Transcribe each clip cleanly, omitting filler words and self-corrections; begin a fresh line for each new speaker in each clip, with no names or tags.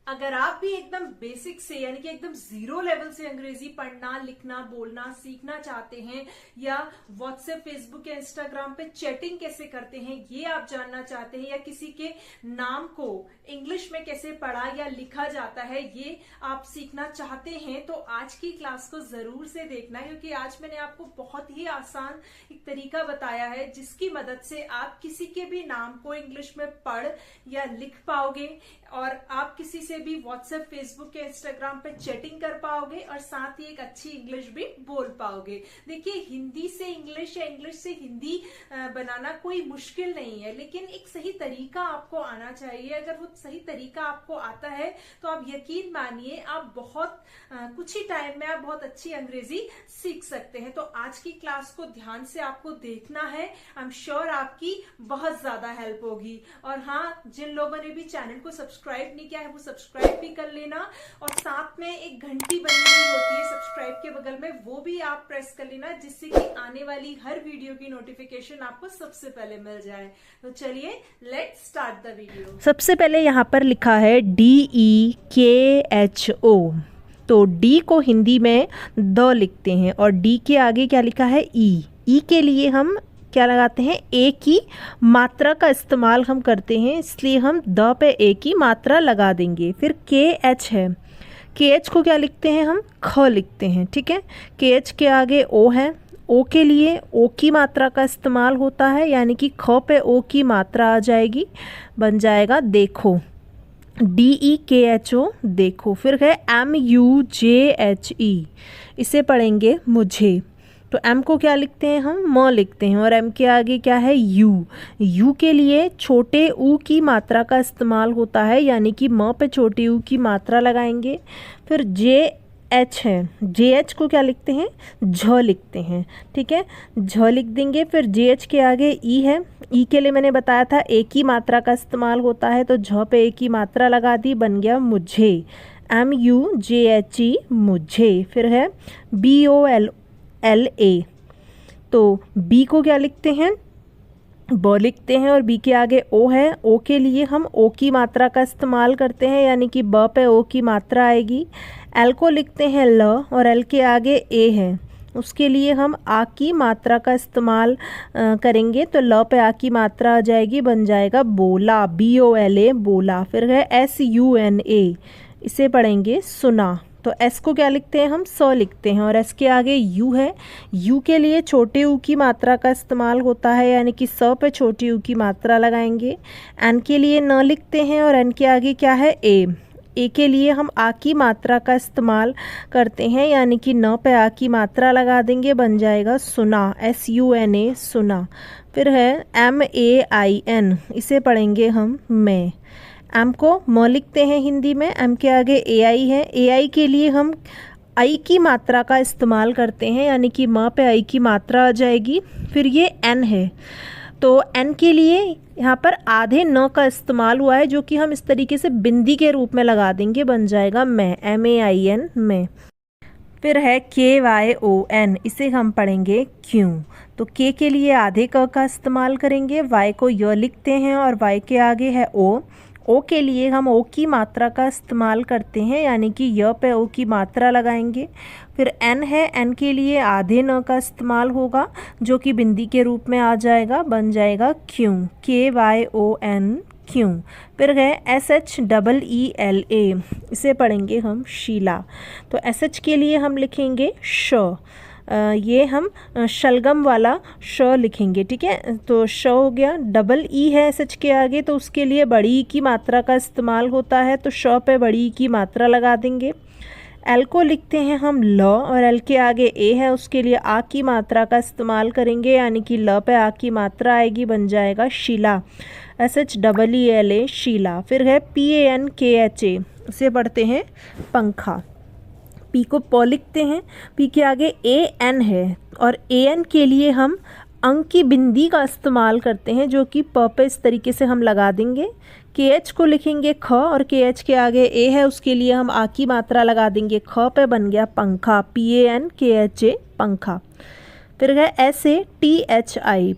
अगर आप भी एकदम बेसिक से यानी कि एकदम जीरो लेवल से अंग्रेजी पढ़ना, लिखना, बोलना सीखना चाहते हैं या व्हाट्सएप, फेसबुक या इंस्टाग्राम पे चैटिंग कैसे करते हैं ये आप जानना चाहते हैं, या किसी के नाम को इंग्लिश में कैसे पढ़ा या लिखा जाता है ये आप सीखना चाहते हैं, तो आज की क्लास को जरूर से देखना, क्योंकि आज मैंने आपको बहुत ही आसान एक तरीका बताया है जिसकी मदद से आप किसी के भी नाम को इंग्लिश में पढ़ या लिख पाओगे और आप किसी से भी व्हाट्सएप, फेसबुक या इंस्टाग्राम पे चैटिंग कर पाओगे और साथ ही एक अच्छी इंग्लिश भी बोल पाओगे। देखिए, हिंदी से इंग्लिश या इंग्लिश से हिंदी बनाना कोई मुश्किल नहीं है, लेकिन एक सही तरीका आपको आना चाहिए। अगर वो सही तरीका आपको आता है तो आप यकीन मानिए आप बहुत कुछ ही टाइम में आप बहुत अच्छी अंग्रेजी सीख सकते हैं। तो आज की क्लास को ध्यान से आपको देखना है, आई एम श्योर आपकी बहुत ज्यादा हेल्प होगी। और हाँ, जिन लोगों ने भी चैनल को सब्सक्राइब नहीं किया है वो सब्सक्राइब भी कर लेना, और साथ में एक घंटी बनी हुई होती है सब्सक्राइब के बगल में, वो भी आप प्रेस कर लेना, जिससे कि आने वाली हर वीडियो की नोटिफिकेशन आपको सबसे पहले मिल जाए। तो चलिए लेट्स स्टार्ट द वीडियो।
सबसे पहले यहाँ पर लिखा है DEKHO, तो डी को हिंदी में द लिखते हैं और डी के आगे क्या लिखा है ई के लिए हम क्या लगाते हैं, ए की मात्रा का इस्तेमाल हम करते हैं, इसलिए हम द पे ए की मात्रा लगा देंगे। फिर KH है, KH को क्या लिखते हैं, हम ख लिखते हैं, ठीक है। KH के आगे ओ है, ओ के लिए ओ की मात्रा का इस्तेमाल होता है, यानी कि ख पे ओ की मात्रा आ जाएगी, बन जाएगा देखो, DEKHO देखो। फिर है MUJHE, इसे पढ़ेंगे मुझे, तो M को क्या लिखते हैं, हम म लिखते हैं, और M के आगे क्या है, U के लिए छोटे ऊ की मात्रा का इस्तेमाल होता है, यानी कि म पे छोटी ऊ की मात्रा लगाएंगे। फिर JH है, JH को क्या लिखते हैं, झ लिखते हैं, ठीक है, झ लिख देंगे। फिर JH के आगे ई है, ई के लिए मैंने बताया था एक ही मात्रा का इस्तेमाल होता है, तो झ पे एक ही मात्रा लगा दी, बन गया मुझे, MUJHE मुझे। फिर है BOLLA, तो बी को क्या लिखते हैं, ब लिखते हैं, और बी के आगे ओ है, ओ के लिए हम ओ की मात्रा का इस्तेमाल करते हैं, यानी कि ब पे ओ की मात्रा आएगी। एल को लिखते हैं ल, और एल के आगे ए है, उसके लिए हम आ की मात्रा का इस्तेमाल करेंगे, तो ल पे आ की मात्रा आ जाएगी, बन जाएगा बोला, BOLA बोला। फिर है SUNA, इसे पढ़ेंगे सुना, तो एस को क्या लिखते हैं, हम स लिखते हैं, और एस के आगे यू है, यू के लिए छोटे ऊ की मात्रा का इस्तेमाल होता है, यानी कि स पे छोटी ऊ की मात्रा लगाएंगे। एन के लिए न लिखते हैं, और एन के आगे क्या है, ए के लिए हम आ की मात्रा का इस्तेमाल करते हैं, यानी कि न पे आ की मात्रा लगा देंगे, बन जाएगा सुना, SUNA सुना। फिर है MAIN, इसे पढ़ेंगे हम मैं, एम को म लिखते हैं हिंदी में, एम के आगे AI है, AI के लिए हम आई की मात्रा का इस्तेमाल करते हैं, यानी कि म पे आई की मात्रा आ जाएगी। फिर ये एन है, तो एन के लिए यहाँ पर आधे न का इस्तेमाल हुआ है, जो कि हम इस तरीके से बिंदी के रूप में लगा देंगे, बन जाएगा मैं, MAIN मैं। फिर है KYON, इसे हम पढ़ेंगे क्यों, तो के लिए आधे क का इस्तेमाल करेंगे, वाई को य लिखते हैं, और वाई के आगे है ओ के लिए हम ओ की मात्रा का इस्तेमाल करते हैं, यानी कि य पे ओ की मात्रा लगाएंगे। फिर एन है, एन के लिए आधे न का इस्तेमाल होगा, जो कि बिंदी के रूप में आ जाएगा, बन जाएगा क्यों, KYON क्यों। फिर है SHEELA, इसे पढ़ेंगे हम शीला, तो SH के लिए हम लिखेंगे श, ये हम शलगम वाला श लिखेंगे, ठीक है, तो श हो गया। डबल ई है SH के आगे, तो उसके लिए बड़ी ई की मात्रा का इस्तेमाल होता है, तो श पे बड़ी ई की मात्रा लगा देंगे। एल को लिखते हैं हम ल, और एल के आगे ए है, उसके लिए आ की मात्रा का इस्तेमाल करेंगे, यानी कि ल पे आ की मात्रा आएगी, बन जाएगा शीला, SHEELA शीला। फिर है PANKHA, इसे पढ़ते हैं पंखा, पी को प लिखते हैं, पी के आगे AN है, और AN के लिए हम अंक की बिंदी का इस्तेमाल करते हैं, जो कि प पे इस तरीके से हम लगा देंगे। KH को लिखेंगे ख, और KH के आगे ए है, उसके लिए हम आ की मात्रा लगा देंगे, ख पे, बन गया पंखा, PANKHA पंखा। फिर है SATHI,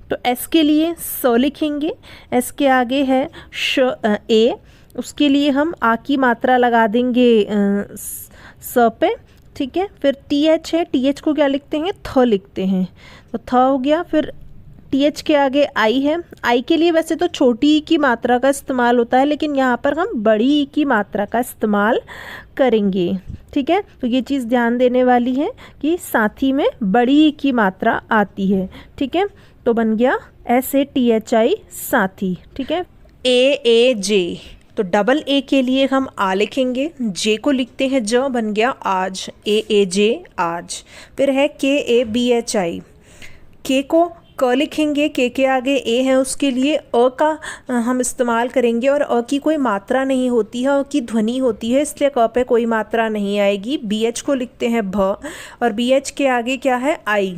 तो एस के लिए स लिखेंगे, एस के आगे है ए, उसके लिए हम आ की मात्रा लगा देंगे स पे, ठीक है। फिर टी एच है, टी एच को क्या लिखते हैं, थ लिखते हैं, तो थ हो गया। फिर टी एच के आगे आई है, आई के लिए वैसे तो छोटी ई की मात्रा का इस्तेमाल होता है, लेकिन यहाँ पर हम बड़ी ई की मात्रा का इस्तेमाल करेंगे, ठीक है। तो ये चीज़ ध्यान देने वाली है कि साथी में बड़ी ई की मात्रा आती है, ठीक है। तो बन गया SATHI साथी, ठीक है। AAJ, तो डबल ए के लिए हम आ लिखेंगे, जे को लिखते हैं ज, बन गया आज, AAJ आज। फिर है KABHI, के को क लिखेंगे, के आगे ए है, उसके लिए अ का हम इस्तेमाल करेंगे, और अ की कोई मात्रा नहीं होती है, अ की ध्वनि होती है, इसलिए क पे कोई मात्रा नहीं आएगी। BH को लिखते हैं भ, और BH के आगे क्या है, आई।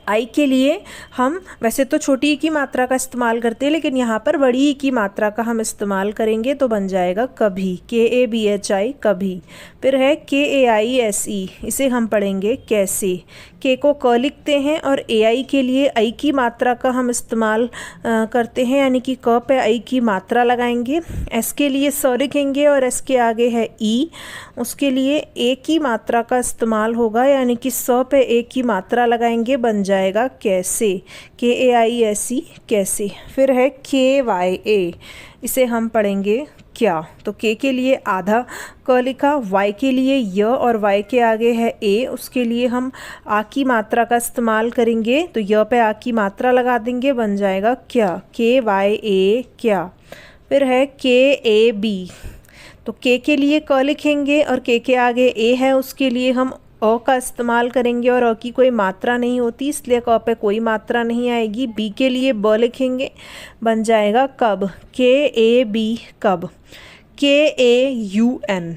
आई के लिए हम वैसे तो छोटी ई की मात्रा का इस्तेमाल करते हैं, लेकिन यहाँ पर बड़ी ई की मात्रा का हम इस्तेमाल करेंगे, तो बन जाएगा कभी, KABHI कभी। फिर है KAISE, इसे हम पढ़ेंगे कैसे। के को क लिखते हैं, और AI के लिए आई की मात्रा का हम इस्तेमाल करते हैं, यानी कि क पे आई की मात्रा लगाएंगे। एस के लिए स लिखेंगे, और एस के आगे है ई, उसके लिए ए की मात्रा का इस्तेमाल होगा, यानी कि स पे ए की मात्रा लगाएंगे, बन जाएगा कैसे, KAISE कैसे। फिर है KYA, इसे हम पढ़ेंगे क्या। तो के लिए आधा क लिखा, वाई के लिए य, और वाई के आगे है ए, उसके लिए हम आ की मात्रा का इस्तेमाल करेंगे, तो य पे आ की मात्रा लगा देंगे, बन जाएगा क्या, KYA क्या। फिर है KAB, तो के लिए क लिखेंगे, और के आगे ए है, उसके लिए हम अ का इस्तेमाल करेंगे, और अ की कोई मात्रा नहीं होती, इसलिए क पे कोई मात्रा नहीं आएगी। बी के लिए ब लिखेंगे, बन जाएगा कब, KAB कब। KAUN,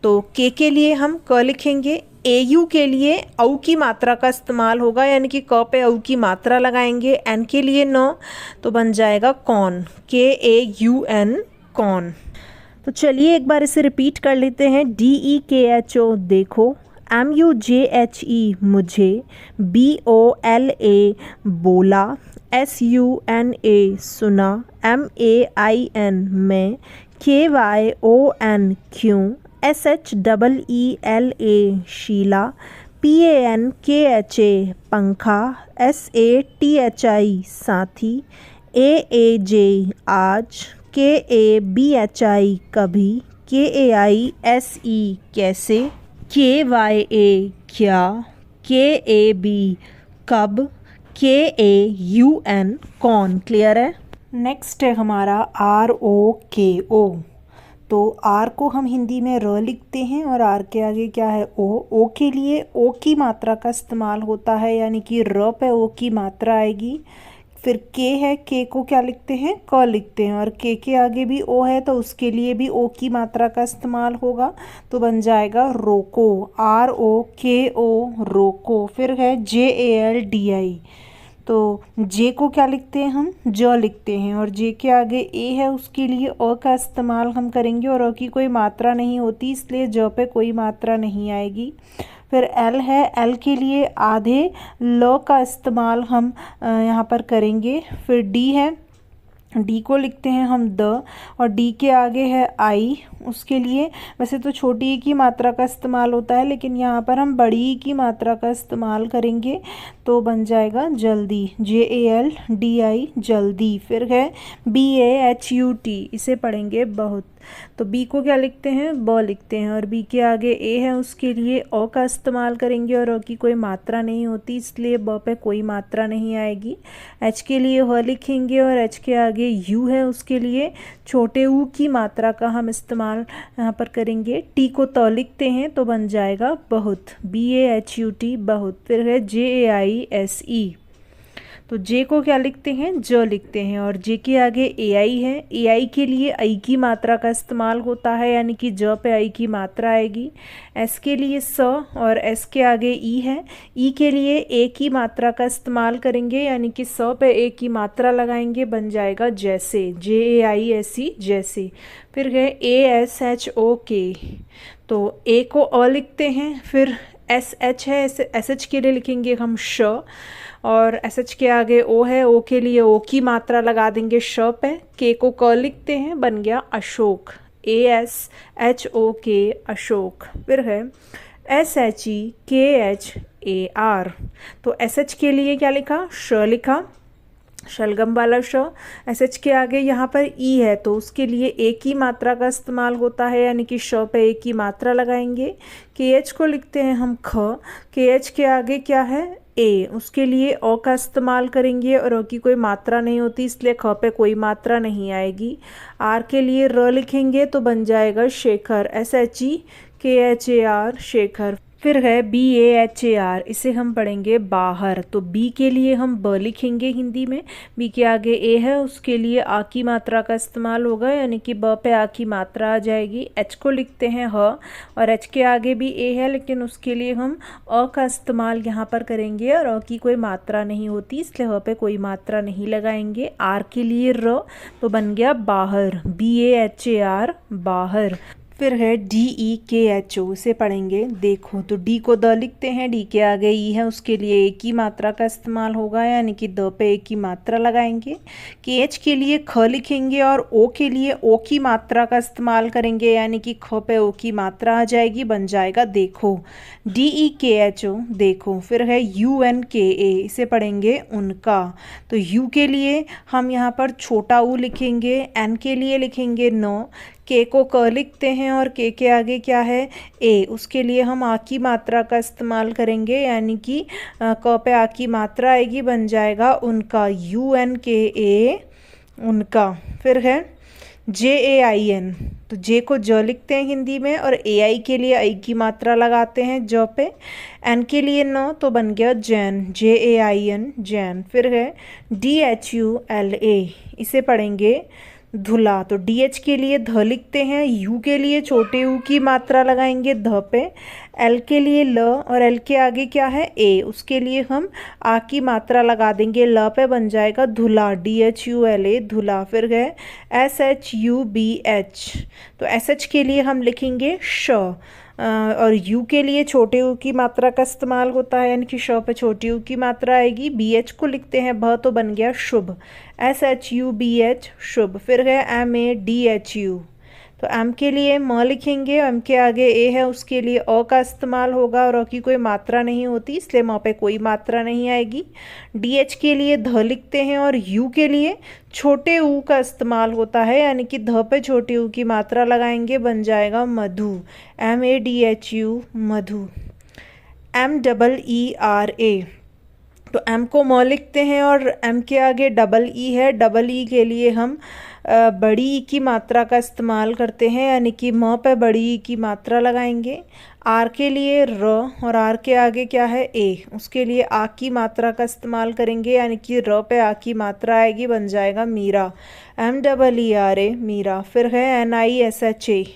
तो के लिए हम क लिखेंगे, AU के लिए औ की मात्रा का इस्तेमाल होगा, यानी कि क पे औ की मात्रा लगाएंगे। एन के लिए न, तो बन जाएगा कौन, KAUN कौन। तो चलिए एक बार इसे रिपीट कर लेते हैं। DEKHO देखो, MUJHE मुझे, BOLA बोला, SUNA सुना, MAIN मैं, KYON क्यों, SHEELA शीला, PANKHA पंखा, SATHI साथी, AAJ आज, KABHI कभी, KAISE कैसे, KYA क्या, KAB कब, KAUN कौन। क्लियर है। नेक्स्ट है हमारा ROKO, तो R को हम हिंदी में र लिखते हैं, और R के आगे क्या है, O के लिए O की मात्रा का इस्तेमाल होता है, यानी कि र पे O की मात्रा आएगी। फिर के है, के को क्या लिखते हैं, क लिखते हैं, और के आगे भी ओ है, तो उसके लिए भी ओ की मात्रा का इस्तेमाल होगा, तो बन जाएगा रोको, ROKO रोको। फिर है JALDI, तो जे को क्या लिखते हैं हम, ज लिखते हैं, और जे के आगे ए है, उसके लिए अ का इस्तेमाल हम करेंगे, और अ की कोई मात्रा नहीं होती, इसलिए ज पे कोई मात्रा नहीं आएगी। फिर एल है, एल के लिए आधे ल का इस्तेमाल हम यहाँ पर करेंगे। फिर डी है, डी को लिखते हैं हम द, और डी के आगे है आई, उसके लिए वैसे तो छोटी ई की मात्रा का इस्तेमाल होता है, लेकिन यहाँ पर हम बड़ी ई की मात्रा का इस्तेमाल करेंगे, तो बन जाएगा जल्दी, JALDI जल्दी। फिर है BAHUT, इसे पढ़ेंगे बहुत, तो बी को क्या लिखते हैं, ब लिखते हैं, और बी के आगे ए है, उसके लिए ओ का इस्तेमाल करेंगे, और ओ की कोई मात्रा नहीं होती, इसलिए ब पे कोई मात्रा नहीं आएगी। एच के लिए ह लिखेंगे, और एच के आगे यू है, उसके लिए छोटे ऊ की मात्रा का हम इस्तेमाल यहाँ पर करेंगे। टी को त लिखते हैं, तो बन जाएगा बहुत, BAHUT बहुत। फिर है JAISE, तो जे को क्या लिखते हैं, ज लिखते हैं, और जे के आगे AI है, AI के लिए आई की मात्रा का इस्तेमाल होता है, यानी कि ज पे आई की मात्रा आएगी। एस के लिए स, और एस के आगे ई है, ई के लिए ए की मात्रा का इस्तेमाल करेंगे, यानी कि स पे ए की मात्रा लगाएंगे, बन जाएगा जैसे, JAISE जैसे। फिर है ASHOK, तो ए को अ लिखते हैं, फिर SH है, SH के लिए लिखेंगे हम श, और SH के आगे O है, O के लिए O की मात्रा लगा देंगे श पे। K को क लिखते हैं, बन गया अशोक, ASHOK अशोक। फिर है SHEKHAR, तो SH के लिए क्या लिखा, श लिखा, शलगम वाला श। SH के आगे यहाँ पर E है तो उसके लिए एक ही मात्रा का इस्तेमाल होता है, यानी कि श पे एक ही मात्रा लगाएंगे। KH को लिखते हैं हम ख, KH के आगे क्या है, A, उसके लिए ओ का इस्तेमाल करेंगे और ओ की कोई मात्रा नहीं होती, इसलिए ख पे कोई मात्रा नहीं आएगी। R के लिए र लिखेंगे तो बन जाएगा शेखर, SHEKHAR शेखर। फिर है BAHAR, इसे हम पढ़ेंगे बाहर, तो B के लिए हम ब लिखेंगे हिंदी में। B के आगे A है, उसके लिए आ की मात्रा का इस्तेमाल होगा, यानी कि ब पे आ की मात्रा आ जाएगी। H को लिखते हैं ह, और H के आगे भी A है, लेकिन उसके लिए हम अ का इस्तेमाल यहाँ पर करेंगे और अ की कोई मात्रा नहीं होती, इसलिए ह पे कोई मात्रा नहीं लगाएंगे। R के लिए र, तो बन गया बाहर, BAHAR बाहर। फिर है DEKHO, इसे पढ़ेंगे देखो, तो D को द लिखते हैं, D के आगे E है, उसके लिए एक ही मात्रा का इस्तेमाल होगा, यानी कि द पे एक ही मात्रा लगाएंगे। KH के लिए ख लिखेंगे और O के लिए O की मात्रा का इस्तेमाल करेंगे, यानी कि ख पे O की मात्रा आ जाएगी, बन जाएगा देखो, DEKHO देखो। फिर है UNKA, इसे पढ़ेंगे उनका, तो U के लिए हम यहाँ पर छोटा ऊ लिखेंगे, N के लिए लिखेंगे न, K को क लिखते हैं और K के आगे क्या है, A, उसके लिए हम आ की मात्रा का इस्तेमाल करेंगे, यानी कि क पे आ की मात्रा आएगी, बन जाएगा उनका, UNKA उनका। फिर है JAIN, तो J को ज लिखते हैं हिंदी में और AI के लिए आई की मात्रा लगाते हैं ज पे। N के लिए न, तो बन गया जैन, JAIN जैन। फिर है DHULA, इसे पढ़ेंगे धुला, तो DH के लिए ध लिखते हैं, U के लिए छोटे U की मात्रा लगाएंगे ध पे, L के लिए ल, और L के आगे क्या है A, उसके लिए हम आ की मात्रा लगा देंगे ल पे, बन जाएगा धुला, DHULA धुला। फिर गए SHUBH, तो SH के लिए हम लिखेंगे श, और U के लिए छोटे U की मात्रा का इस्तेमाल होता है, यानी कि श पे छोटी U की मात्रा आएगी। BH को लिखते हैं भ, तो बन गया शुभ, SHUBH शुभ। फिर गए MADHU, तो M के लिए म लिखेंगे, M के आगे A है, उसके लिए अ का इस्तेमाल होगा और अ की कोई मात्रा नहीं होती, इसलिए म पे कोई मात्रा नहीं आएगी। DH के लिए ध लिखते हैं और U के लिए छोटे U का इस्तेमाल होता है, यानी कि ध पे छोटे U की मात्रा लगाएंगे, बन जाएगा मधु, MADHU मधु। MEERA, तो M को म लिखते हैं और M के आगे डबल E है, डबल E के लिए हम बड़ी ई की मात्रा का इस्तेमाल करते हैं, यानी कि म पे बड़ी ई की मात्रा लगाएंगे। आर के लिए र, और आर के आगे क्या है ए, उसके लिए आ की मात्रा का इस्तेमाल करेंगे, यानी कि र पे आ की मात्रा आएगी, बन जाएगा मीरा, MEERA मीरा। फिर है NISHA,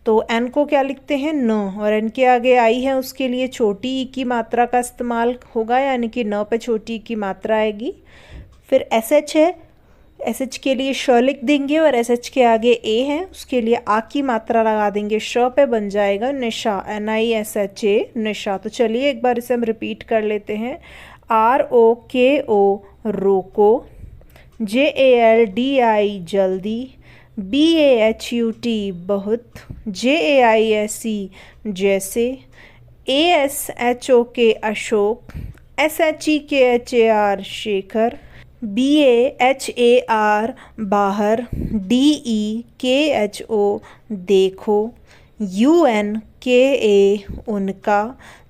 तो एन को क्या लिखते हैं न, और एन के आगे आई है, उसके लिए छोटी ई की मात्रा का इस्तेमाल होगा, यानी कि न पे छोटी ई की मात्रा आएगी। फिर SH है, SH के लिए श लिख देंगे और SH के आगे ए है, उसके लिए आ की मात्रा लगा देंगे श पे, बन जाएगा निशा, NISHA निशा। तो चलिए एक बार इसे हम रिपीट कर लेते हैं। ROKO रोको, JALDI जल्दी, BAHUT बहुत, JAISE जैसे, ASHOK Ashok, SHEKHAR Shekhar, BAHAR बाहर, DEKHO देखो, UNKA उनका,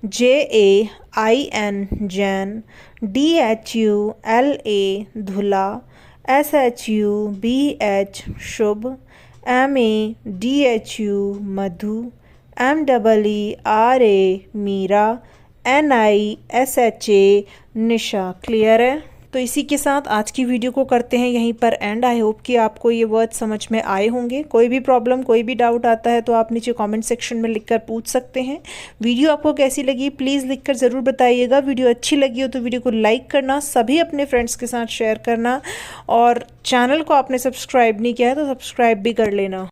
JAIN जैन, DHULA धुला, SHUBH शुभ, MADHU मधु, MEERA मीरा, NISHA निशा। क्लियर है? तो इसी के साथ आज की वीडियो को करते हैं यहीं पर एंड। आई होप कि आपको ये वर्ड समझ में आए होंगे। कोई भी प्रॉब्लम, कोई भी डाउट आता है तो आप नीचे कमेंट सेक्शन में लिखकर पूछ सकते हैं। वीडियो आपको कैसी लगी प्लीज़ लिखकर ज़रूर बताइएगा। वीडियो अच्छी लगी हो तो वीडियो को लाइक करना, सभी अपने फ्रेंड्स के साथ शेयर करना, और चैनल को आपने सब्सक्राइब नहीं किया है तो सब्सक्राइब भी कर लेना।